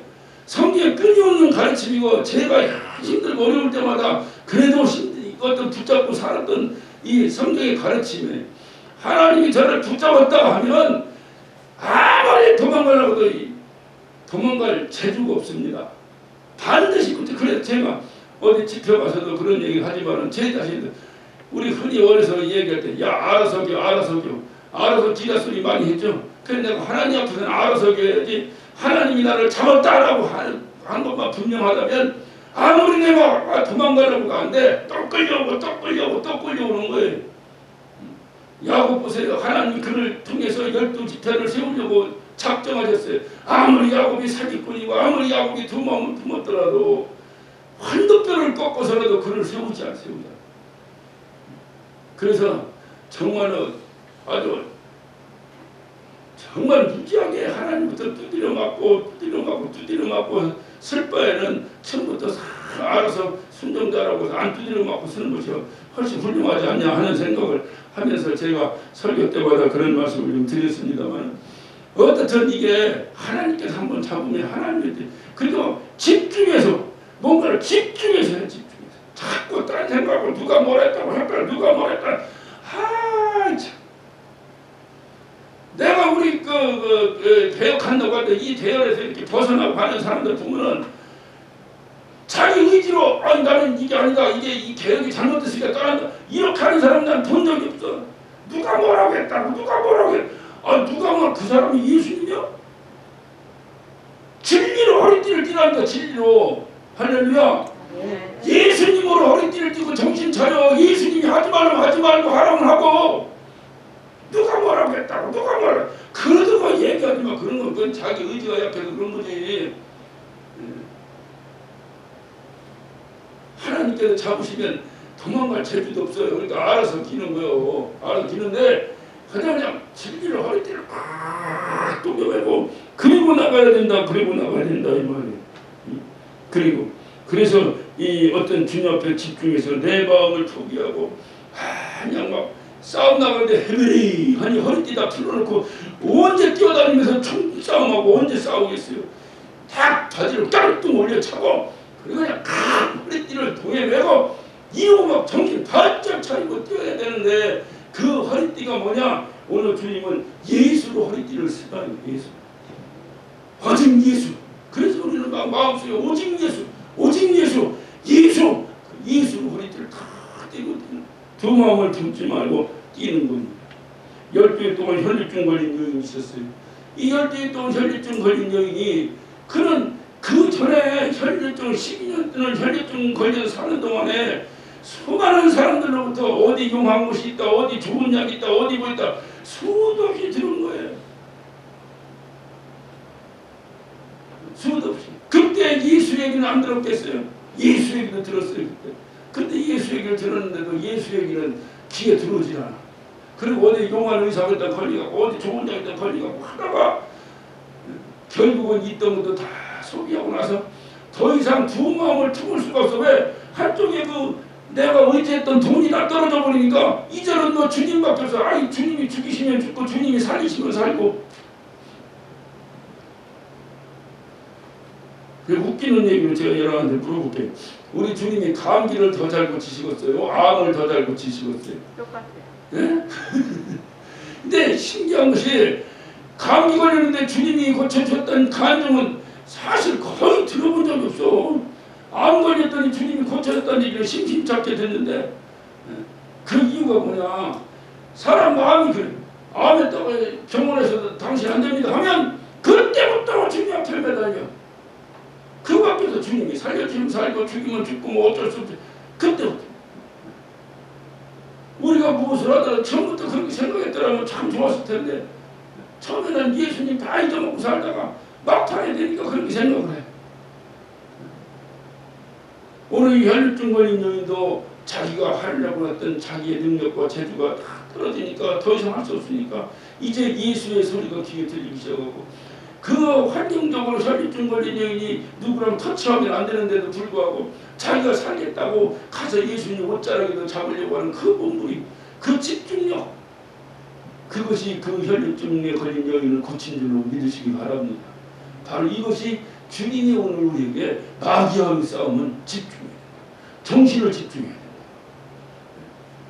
성경에 끊임없는 가르침이고 제가 힘들고 어려울 때마다 그래도 이것도 붙잡고 살았던 이 성경의 가르침에 하나님이 저를 붙잡았다 하면 아무리 도망가려고도 도망갈 재주가 없습니다. 반드시 그래서 제가 어디 집회 가서도 그런 얘기 하지만은 제 자신도 우리 흔히 어려서 얘기할 때 야 알아서 기라 소리 많이 했죠. 그래서 내가 하나님 앞에서는 알아서 겨야지 하나님이 나를 잡았다라고 하는 것만 분명하다면 아무리 내가 도망가려고 하는데 또 끌려오는 거예요. 야곱 보세요. 하나님 그를 통해서 12지파를 세우려고 작정하셨어요. 아무리 야곱이 사기꾼이고 아무리 야곱이 두 마음을 품었더라도 한도뼈를 꺾어서라도 그를 세우지 않습니다. 그래서 정말 아주 정말 무지하게 하나님부터 두드려 맞고 쓸 바에는 처음부터 알아서 순종자라고 안 두드려 맞고 쓰는 것이 훨씬 훌륭하지 않냐 하는 생각을 하면서 제가 설교 때마다 그런 말씀을 좀 드렸습니다만 어떻든 이게 하나님께서 한번 잡으면 하나님께 그리고 집중해서 뭔가를 집중해서 생각하고 누가 뭐라 했다고 할까? 누가 뭐라 했다. 아, 참. 내가 우리 개혁한다고 할 때 이 대열에서 이렇게 벗어나고 하는 사람들 보면은 자기 의지로 아니 나는 이게 아니다. 이게 이 개혁이 잘못됐으니까 떠난다. 이렇게 하는 사람 난 본 적이 없어. 누가 뭐라고 했다고 누가 뭐라고 했. 아 누가 뭐 그 사람이 예수님이야? 진리로 허리띠를 띠란다. 진리로. 할렐루야. 예수님으로 허리띠를 띠고 정신 차려. 예수님이 하지 말라고 하지 말고 하라고 하고 누가 뭐라고 했다고 누가 뭐라고 그러던 거 얘기하지 마. 그런 건 그건 자기 의지가 약해서 그런 거지. 하나님께서 잡으시면 도망갈 재주도 없어요. 그러니까 알아서 기는 거예요. 알아서 기는데 그냥 진리를 허리띠를 팍 동여매고 그리고 나가야 된다. 그리고 나가야 된다 이 말이에요. 그리고 그래서 이 어떤 주님 앞에 집중해서 내 마음을 포기하고 그냥 막 싸움 나가는데 헤매리 하니 허리띠 다 풀어놓고 언제 뛰어다니면서 총싸움하고 언제 싸우겠어요. 딱 바지를 까르뚱 올려차고 그리고 그냥 허리띠를 동에 메고 이러고 막 정신 바짝 차리고 뛰어야 되는데 그 허리띠가 뭐냐? 오늘 주님은 예수로 허리띠를 쓰라는 예수. 오직 예수. 그래서 우리는 막 마음속에 오직 예수, 오직 예수, 예수로 허리띠를 다 띄고 두 마음을 품지 말고 뛰는 겁니다. 12일 동안 혈류증 걸린 여인이 있었어요. 이 12일 동안 혈류증 걸린 여인이 그는 그 전에 혈류증 12년 동안 혈류증 걸려서 사는 동안에 수많은 사람들로부터 어디 용한 곳이 있다, 어디 좋은 약이 있다, 어디 뭐 있다 수도 없이 들은 거예요. 수도 없이. 그때 예수 얘기는 안 들었겠어요? 예수 얘기도 들었어요 그때. 근데 예수 얘기를 들었는데도 예수 얘기는 귀에 들어오지 않아. 그리고 어디 용한 의사가 있다 걸리고 어디 좋은 약이 있다 걸리고 하다가 결국은 있던 것도 다 소비하고 나서 더 이상 두 마음을 품을 수가 없어. 왜? 한쪽에 내가 의지했던 돈이 다 떨어져 버리니까 이제는 너 주님 밖에서 아이 주님이 죽이시면 죽고 주님이 살리시면 살고. 웃기는 얘기를 제가 여러분한테 물어볼게요. 우리 주님이 감기를 더 잘 고치시겠어요? 암을 더 잘 고치시겠어요? 똑같아요. 예? 근데 신기한 것이 감기 걸렸는데 주님이 고쳐줬던 간증은 사실 거의 들어본 적이 없어. 암 걸렸더니 주님이 고쳐줬다는 얘기를 심심찮게 듣는데 그 이유가 뭐냐? 사람 마음이 그래. 암했다고 병원에서도 당신 안 됩니다 하면 그때부터 주님 앞에 매달려. 그 밖에서 주님이 살려주면 살고 죽이면 죽고 뭐 어쩔 수 없지. 그때부터 우리가 무엇을 하더라도 처음부터 그렇게 생각했더라면 참 좋았을 텐데 처음에는 예수님 다 잊어먹고 살다가 막판에 되니까 그렇게 생각을 해. 오늘 이 혈류증 걸린 여인도 자기가 하려고 했던 자기의 능력과 재주가 다 떨어지니까 더 이상 할 수 없으니까 이제 예수의 소리가 귀에 들리기 시작하고 그 환경적으로 혈류증 걸린 여인이 누구랑 터치하면 안 되는데도 불구하고 자기가 살겠다고 가서 예수님 옷자락에도 잡으려고 하는 그 몸부림, 그 집중력, 그것이 그 혈류증에 걸린 여인을 고친 줄로 믿으시기 바랍니다. 바로 이것이 주님이 오늘 우리에게 마귀와의 싸움은 집중해야 된다. 정신을 집중해야 된다.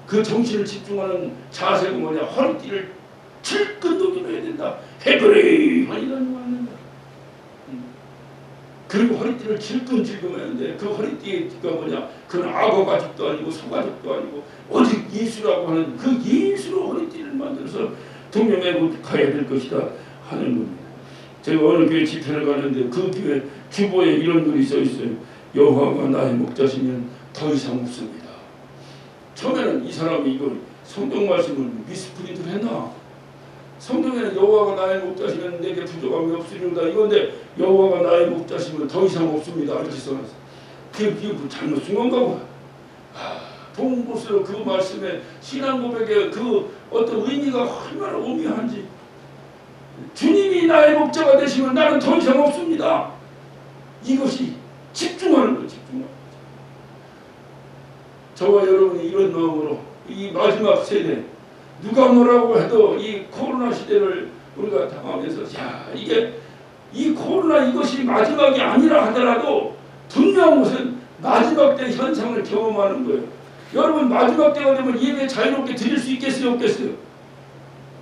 그 정신을 집중하는 자세가 뭐냐? 허리띠를 질끈 녹여야 된다. 헤브레이 하니라는 거 아닌가? 그리고 허리띠를 질끈 하는데 그 허리띠가 뭐냐? 그건 악어 가죽도 아니고 소 가죽도 아니고 오직 예수라고 하는 그 예수로 허리띠를 만들어서 동여매고 가야 될 것이다 하는 겁니다. 제가 어느 교회 집회를 가는데 그 교회 주보에 이런 글이 써 있어요. 여호와가 나의 목자시면 더 이상 없습니다. 처음에는 이 사람이 이걸 성경 말씀을 미스프린트를 했나? 성경에는 여호와가 나의 목자시면 내게 부족함이 없으리로다 이건데 여호와가 나의 목자시면 더 이상 없습니다 이렇게 써놨어. 그게 잘못 쓴 건가 봐. 본 곳으로 그 말씀에 신앙 고백의 그 어떤 의미가 얼마나 오묘한지. 주님이 나의 목자가 되시면 나는 더 이상 없습니다. 이것이 집중하는 거 집중하는 거. 저와 여러분이 이런 마음으로 이 마지막 세대 누가 뭐라고 해도 이 코로나 시대를 우리가 당하면서 야 이게 이 코로나 이것이 마지막이 아니라 하더라도 분명한 것은 마지막 때 현상을 경험하는 거예요. 여러분 마지막 때가 되면 예배 자유롭게 드릴 수 있겠어요 없겠어요?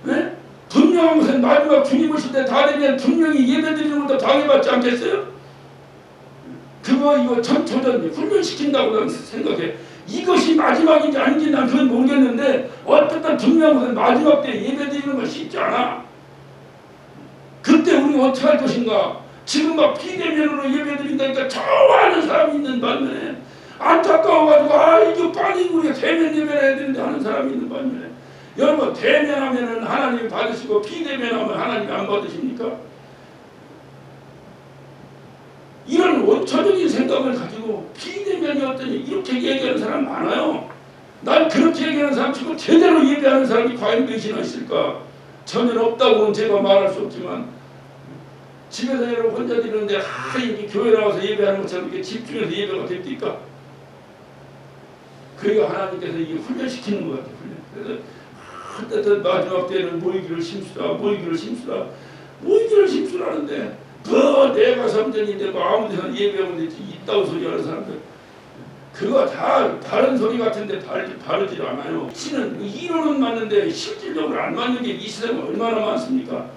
네? 분명한 것은 마지막 주님 오실 때 다 되면 분명히 예배 드리는 것도 방해받지 않겠어요? 그거 이거 전초전 훈련시킨다고 난 생각해. 이것이 마지막인지 아닌지 난 그건 모르겠는데 어쨌든 분명한 것은 마지막 때 예배 드리는 건 쉽지 않아. 그때 우리가 어떻게 할 것인가. 지금 막 비대면으로 예배 드린다니까 좋아하는 사람이 있는 반면에 안타까워가지고 이거 빨리 우리가 대면 예배를 해야 되는데 하는 사람이 있는 반면에 여러분 대면하면은 하나님이 받으시고 비대면하면 하나님이 안 받으십니까? 이런 원초적인 생각을 가지고 비대면이 어떠니 이렇게 얘기하는 사람 많아요. 난 그렇게 얘기하는 사람 치고 제대로 예배하는 사람이 과연 몇이나 있을까? 전혀 없다고는 제가 말할 수 없지만 집에서 여러분 혼자 드리는데 이렇게 교회 나와서 예배하는 것처럼 이렇게 집중해서 예배가 됩니까? 그러니까 하나님께서 이게 훈련시키는 것 같아요. 그래서 어쨌든 마지막 때는 모이기를 심수라 심수라는데 내가 섬전인데 뭐 아무 데서 예배하면 되지 있다고 소리하는 사람들 그거 다 다른 소리 같은데 바르질 않아요. 치는 이론은 맞는데 실질적으로 안 맞는 게 이 세상에 얼마나 많습니까?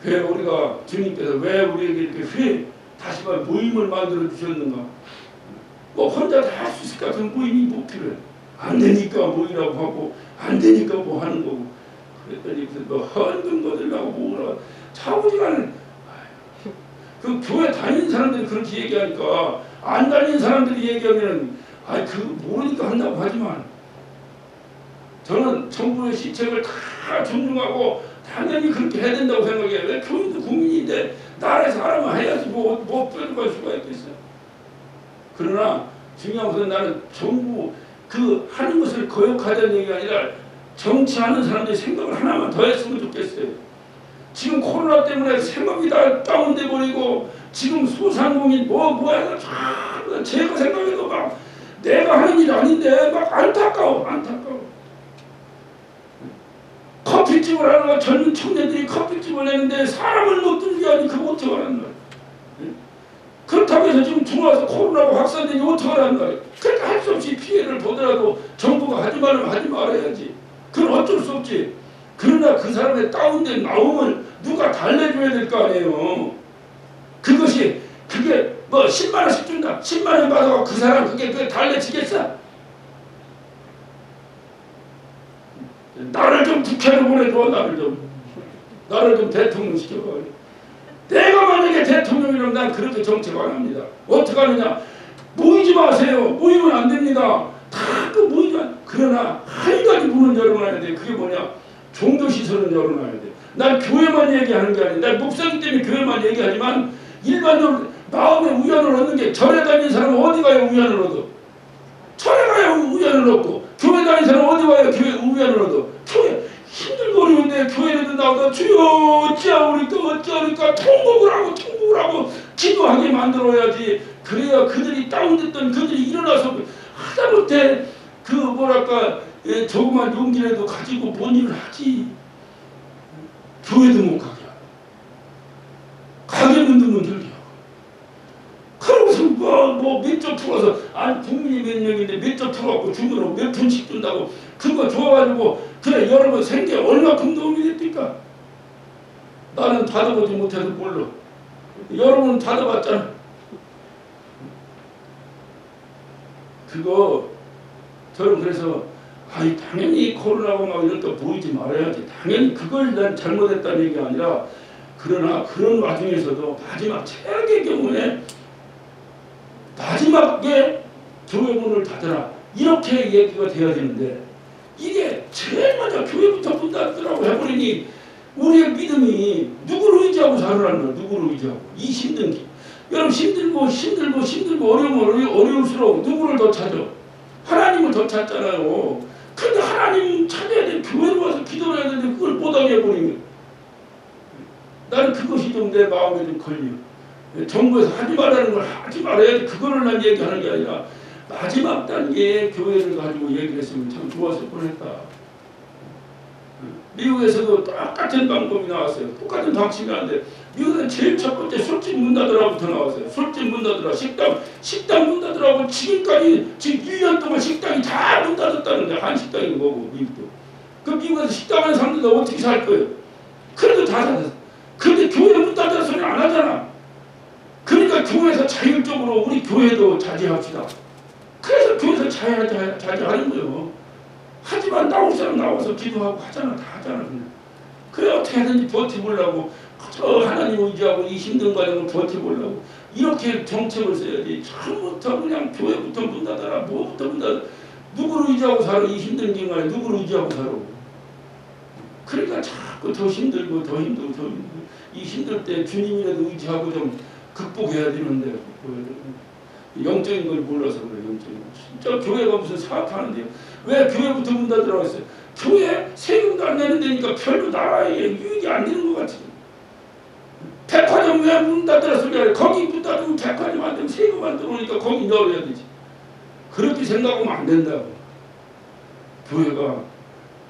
왜 우리가 주님께서 왜 우리에게 이렇게 다시 말 모임을 만들어 주셨는가? 뭐 혼자 다 할 수 있을 것 같은 모임이 뭐 필요해? 안 되니까 모이라고 하고 안 되니까 뭐 하는 거고 그랬더니 뭐 헌금 거들라고 뭐라 차오지간은 그 교회 다니는 사람들이 그렇게 얘기하니까 안 다니는 사람들이 얘기하면은 그 모르니까 한다고 하지만 저는 정부의 시책을 다 존중하고 당연히 그렇게 해야 된다고 생각해요. 왜 교인도 국민인데 나라의 사람은 해야지 뭐 뼈들어갈 수가 있겠어요. 그러나 중요한 것은 나는 정부 그 하는 것을 거역하자는 얘기가 아니라 정치하는 사람들이 생각을 하나만 더 했으면 좋겠어요. 지금 코로나 때문에 생각이 다 다운돼 버리고 지금 소상공인 뭐 해서 제가 생각해도 막 내가 하는 일이 아닌데 막 안타까워. 커피집을 하다가 젊은 청년들이 커피집을 내는데 사람을 못 들게 하니 그거 어떻게 하란 말이야. 그렇다고 해서 지금 들어와서 코로나가 확산되니 어떻게 하란 말이야. 그러니까 할 수 없이 피해를 보더라도 정부가 하지 말면 하지 말아야지. 그건 어쩔 수 없지. 그러나 그 사람의 다운된 마음을 누가 달래줘야 될 거 아니에요. 그게 뭐 10만 원씩 준다. 10만 원 받아가 그 사람 그게 달래지겠어? 나를 좀 국회로 보내줘. 나를 좀 대통령 시켜봐. 내가 만약에 대통령이라면 난 그렇게 정책 안 합니다. 어떻게 하느냐? 모이지 마세요. 모이면 안 됩니다. 다 모이지 마. 그러나 한 가지 문은 열어놔야 돼. 그게 뭐냐? 종교시설은 열어놔야 돼. 난 교회만 얘기하는 게 아니야. 난 목사님 때문에 교회만 얘기하지만 일반적으로 마음의 우연을 얻는 게 절에 다니는 사람은 어디 가요 우연을 얻어? 절에 가요 우연을 얻고 교회 다니는 사람은 어디 가요 교회 우연을 얻어? 교회 힘들고 어려운데 교회에도 나오다 주여 어찌하오리까 통곡을 하고 기도하게 만들어야지. 그래야 그들이 다운됐던 그들이 일어나서 하다못해 조그만 용기라도 가지고 뭔 일을 하지. 교회도 못 가게 하고 가게문도 못 열게 하고 그러고서 몇 점 풀어서 국민이 몇 명인데 몇 점 풀어갖고 주문으로 몇 푼씩 준다고 그거 줘가지고 그래 여러분 생계 얼마큼 도움이 됩니까? 나는 받아보지 못해서 몰라. 여러분은 받아봤잖아. 저는 그래서 당연히 코로나고 막 이런 거 보이지 말아야지. 당연히 그걸 난 잘못했다는 얘기가 아니라 그러나 그런 와중에서도 마지막 최악의 경우에 마지막에 교회 문을 닫아라 이렇게 얘기가 돼야 되는데 이게 제일 먼저 교회부터 문 닫으라고 해버리니 우리의 믿음이 누구를 의지하고 살으라는 거야. 누구를 의지하고 이 힘든 길. 여러분 힘들고 어려울수록 누구를 더 찾아? 하나님을 더 찾잖아요. 근데 하나님 찾아야 돼. 교회로 와서 기도를 해야 되는데 그걸 못하게 해버리면 나는 그것이 좀 내 마음에 좀 걸려. 정부에서 하지 말라는 걸 하지 말아야지. 그거를 난 얘기하는 게 아니라 마지막 단계에 교회를 가지고 얘기를 했으면 참 좋았을 뻔했다. 미국에서도 똑같은 방법이 나왔어요. 똑같은 방식이 나왔는데 미국은 제일 첫 번째 술집 문 닫으라부터 나왔어요. 술집 문 닫으라, 식당 문 닫으라고 지금까지 지금 1년 동안 식당이 다 문 닫았다는데 한식당이 뭐고 미국도. 그 미국에서 식당 하는 사람들 어떻게 살 거예요? 그래도 다 닫았어. 그런데 교회 문 닫으라 소리 안 하잖아. 그러니까 교회에서 자율적으로 우리 교회도 자제합시다. 그래서 교회에서 자제하는 거예요. 하지만 나올 사람 나와서 기도하고 하잖아. 다 하잖아. 그냥. 그래 어떻게 하든지 버텨보려고 저 하나님 의지하고 이 힘든 과정을 버텨보려고 이렇게 정책을 써야지. 처음부터 그냥 교회부터 문 닫아라. 뭐부터 문 닫아. 누구를 의지하고 살아. 이 힘든 기간에 누구를 의지하고 살아. 그러니까 자꾸 더 힘들고 더 힘들고 더 힘들고 이 힘들 때 주님이라도 의지하고 좀 극복해야 되는데 영적인 걸 몰라서 그래. 영적인 걸. 진짜 교회가 무슨 사업하는데요. 왜 교회부터 문 닫으라고 했어요? 교회 세금도 안 내는 데니까 별로 나라에 유익이 안 되는 것 같아요. 백화점 왜 문 닫으라 소리 하래? 거기 문 닫으면 백화점 안 되면 세금 안 들어오니까 거기 열어야 되지. 그렇게 생각하면 안 된다고. 교회가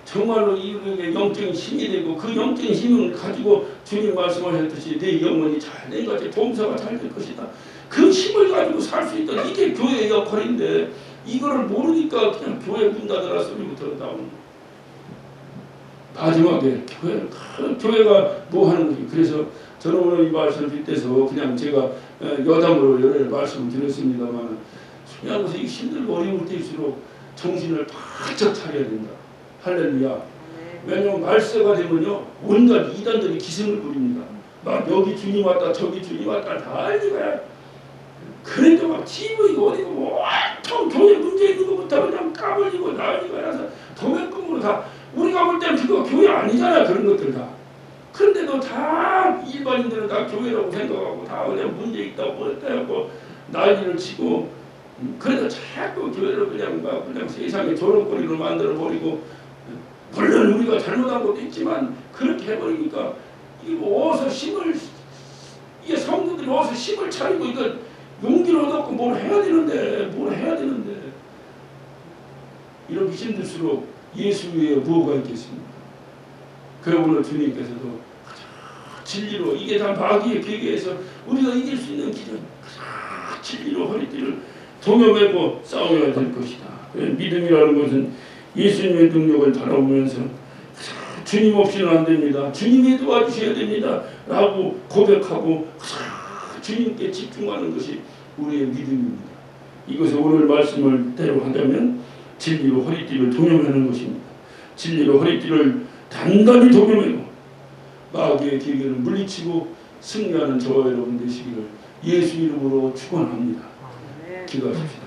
정말로 이게 영적인 힘이 되고 그 영적인 힘을 가지고 주님 말씀하셨듯이 내 영혼이 잘 된 것이 범사가 잘 될 것이다. 그 힘을 가지고 살 수 있다. 이게 교회의 역할인데 이거를 모르니까 그냥 교회 문 닫으라 소리부터 나오는 마지막에 교회가 뭐 하는 거지. 그래서 저는 오늘 이 말씀을 빗대서 그냥 제가 여담으로 여러 말씀을 드렸습니다만 그냥 이 힘들고 어려울 때일수록 정신을 바짝 차려야 된다. 할렐루야. 왜냐하면 말세가 되면요 온갖 이단들이 기승을 부립니다. 막 여기 주님 왔다 저기 주님 왔다 난리가. 그래도 막 TV고 어디고 온통 교회 문제 있는 것부터 그냥 까불리고 난리가 나서 도매금으로 다 우리가 볼 때는 그거 교회 아니잖아. 그런 것들 다. 그런데도 다 일반인들은 다 교회라고 생각하고 다 그냥 문제 있다고 뭐했다고 난리를 치고 그래도 자꾸 교회를 그냥 세상에 조롱거리로 만들어 버리고 물론 우리가 잘못한 것도 있지만 그렇게 해버리니까 이게 어디서 힘을 이게 성도들이 어디서 힘을 차리고 이거 용기를 얻었고 뭘 해야 되는데 이렇게 힘들수록 예수 위에 무엇가 있겠습니까? 그래 오늘 주님께서도 진리로 이게 다 마귀의 계계에서 우리가 이길 수 있는 길은 진리로 허리띠를 동여매고 싸워야 될 것이다. 믿음이라는 것은 예수님의 능력을 바라보면서 주님 없이는 안 됩니다. 주님이 도와주셔야 됩니다. 라고 고백하고 주님께 집중하는 것이 우리의 믿음입니다. 이것을 오늘 말씀을 대로 한다면 진리로 허리띠를 동여매는 것입니다. 진리로 허리띠를 단단히 동여매고 마귀의 계계를 물리치고 승리하는 저와 여러분 되시기를 예수 이름으로 축원합니다. 기도하십시다.